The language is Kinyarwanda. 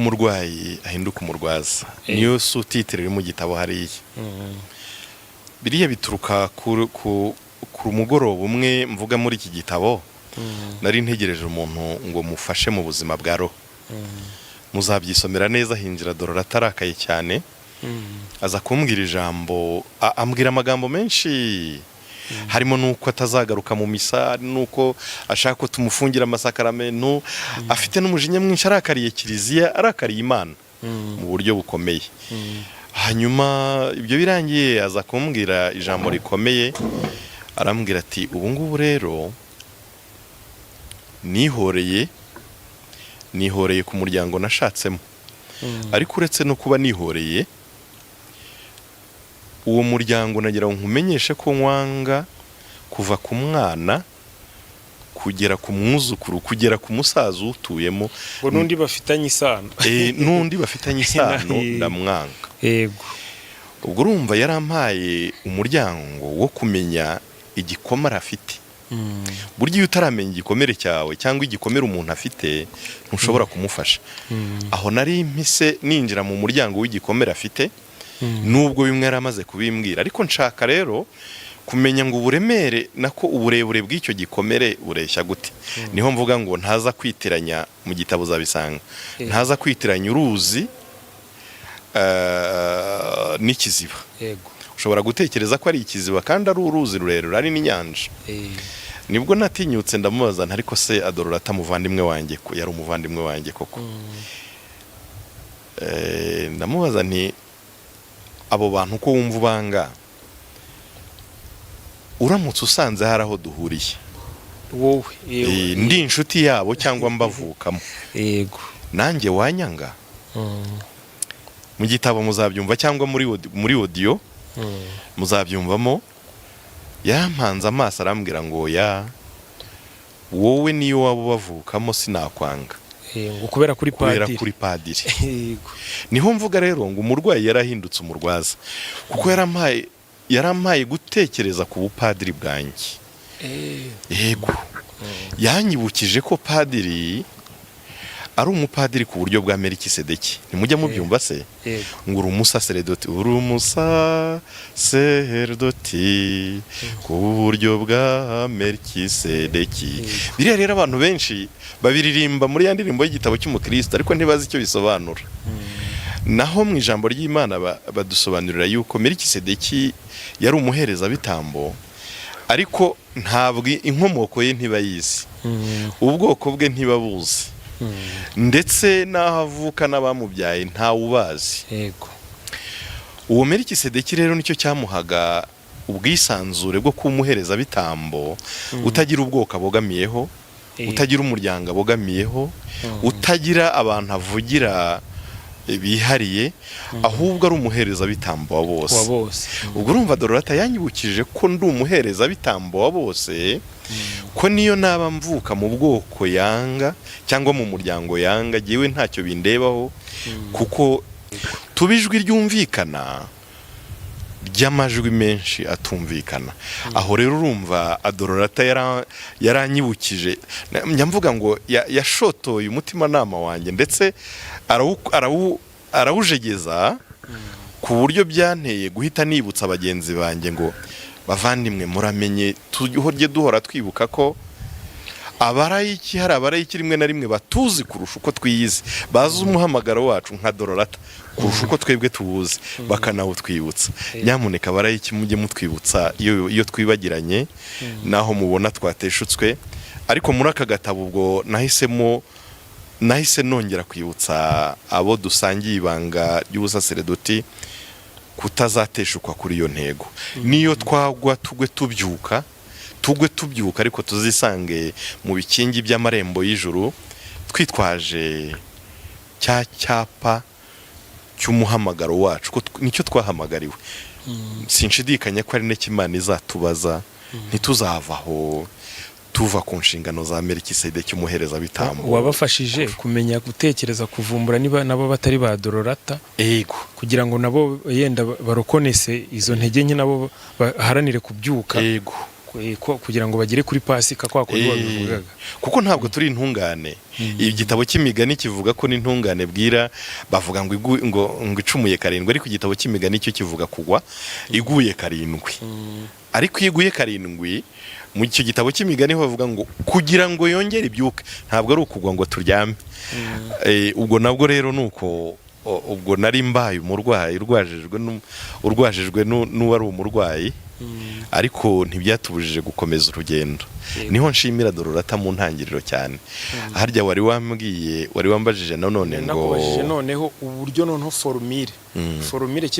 umurwayi ahinduka umurwaza niyo sutitire iri mu gitabo hariya. Biriya bituruka ku mugoroba umwe mvuga muri iki gitabo. Nari ntegereje umuntu ngo mufashe mu buzima bwa roho. Muzabyisomera neza, hinjira Dororata arakaye cyane. Aza kumbwira ijambo, ambwira amagambo menshi, harimo nuko atazagaruka mu misa, nuko ashaka ko tumufungira amasakaramentu, afite n'umujinya mwinshi, arakariye kiliziya, arakariye Imana mu buryo bukomeye. Hanyuma ibyo birangiye aza kumbwira ijambo rikomeye, arambwira ati ubu ngubu rero nihoreye ku muryango nashatsemo, ariko uretse no kuba nihoreye uwo muryango nagira ngo nkumenyeshe ko nkwanga kuva ku mwana kugera ku mwuzukuru kugera ku musaza utuyemo, ngo nundi bafitanye isano. Nundi bafitanye isano ndamwanga. Yego. Ubwo urumva yarampaye umuryango wo kumenya igikomere afite. Burya iyo utaramenya igikomere cyawe cyangwa igikomere umuntu afite ntushobora kumufasha. Aho nari mpise ninjira mu muryango w'igikomere afite, nubwo bimwe yaramaze kubimbwira, ariko nshaka rero kumenya ngo uburemere nako uburebure bw'icyo gikomere bureshya gute. Niho mvuga ngo ntaza kwitiranya, mu gitabo zabisanga, ntaza kwitiranya uruzi n'ikiziba. Yego. Ushobora gutekereza ko ari ikiziba kandi ari uruzi rurerure, ari n'inyanja. Nibwo natinyutse ndamubaza nti ariko se Dororata muvandimwe wanjye ko yari umuvandimwe wanjye koko. Ndamubaza nti abo bantu ko wumva ubanga, uramutse usanze hari aho duhuriye wowe ndi inshuti yabo cyangwa mbavukamo, yego, nanjye wanyanga? Mu gitabo muzabyumva cyangwa muri audio muzabyumvamo. Yampanze amaso arambwira ngo ya wowe niyo waba bavukamo sinakwanga, ngo kubera kuri padiri. Niho mvuga rero ngo umurwayi yarahindutse umurwaza, kuko yarampaye gutekereza ku bupadiri bwanjye. Yego. Yanyibukije ko padiri ari umupadiri ku buryo bwa Melikisedeki. Nimujya mubyumva se? Ngo uri umusaseredoti, ku buryo bwa Melikisedeki. Biriya rero abantu benshi babiririmba muri ya ndirimbo y'igitabo cy'umukristo, ariko ntibazi icyo bisobanura. Naho mu ijambo ry'Imana badusobanurira yuko Melikisedeki yari umuherezabitambo, ariko ntabwo inkomoko ye ntibayizi, ubwoko bwe ntibabuzi, ndetse n'aho avuka n'abamubyaye ntawubazi. Uwo Melikisedeki rero nicyo cyamuhaga ubwisanzure bwo kumuherezabitambo, utagira ubwoko abogamiyeho, utagira umuryango abogamiyeho, utagira abantu avugira bihariye, ahubwo ari umuherezabitambo wa bose. Ubwo urumva Dororata yanyibukije ko ndi umuherezabitambo wa bose, ko niyo naba mvuka mu bwoko yanga cyangwa mu muryango yanga, jyewe ntacyo bindebaho, kuko tuba ijwi ryumvikana ry'amajwi menshi atumvikana. Aho rero urumva Dororata yaranyibukije, nyamvuga ngo yashotoye umutimanama wanjye, ndetse arawujegeza ku buryo byanteye guhita nibutsa bagenzi banjye ngo bavandimwe muramenye, tujye duhora twibuka ko abarayiki hari abarayiki rimwe na rimwe batuzi kurusha uko twiyizi, bazi umuhamagaro wacu nka Dororata kurusha uko twebwe tuwuzi, bakanawutwibutsa. Nyamuneka abarayiki mujye mutwibutsa iyo twibagiranye, naho mubona twateshutswe. Ariko muri aka gatabo ubwo nahise nongera kwibutsa abo dusangiye ibanga ry'ubusaseredoti kutazateshukwa kuri iyo ntego. Niyo twagwa tugwe tubyuka, ariko tuzisange mu bikingi by'amarembo y'ijuru, twitwaje cya cyapa cy'umuhamagaro wacu, ko nicyo twahamagariwe. Sinshidikanya ko ari n'Imana izatubaza, ntituzavaho tuva ku nshingano za Melikisedeki umuherezabitambo. Wabafashije kumenya gutekereza, kuvumbura niba nabo batari ba Dororata, yego, kugira ngo nabo yenda barokonese izo ntege nke, nabo baharanire kubyuka. Yego. kugira ngo bagere kuri pasika kwa kundi babivugaga. Kuko ntabwo turi intungane. Igitabo cy'imigani kivuga ko n'intungane bwira bavuga ngo icumuye karindwi, ariko igitabo cy'imigani cyo kivuga kugwa iguye karindwi. Ariko iguye karindwi mu icyo gitabo cy'imigani bavuga ngo kugira ngo yongere ibyuke, ntabwo ari ukugwa ngo turyame. Ubwo nabwo rero nuko ubwo nari mbaye umurwayi urwajijwe n'uwari umurwayi, ariko ntibyatubujije gukomeza urugendo. Niho nshimira Dororata mu ntangiriro cyane. Harya wari wambajije none ngo nakubajije noneho uburyo noneho formule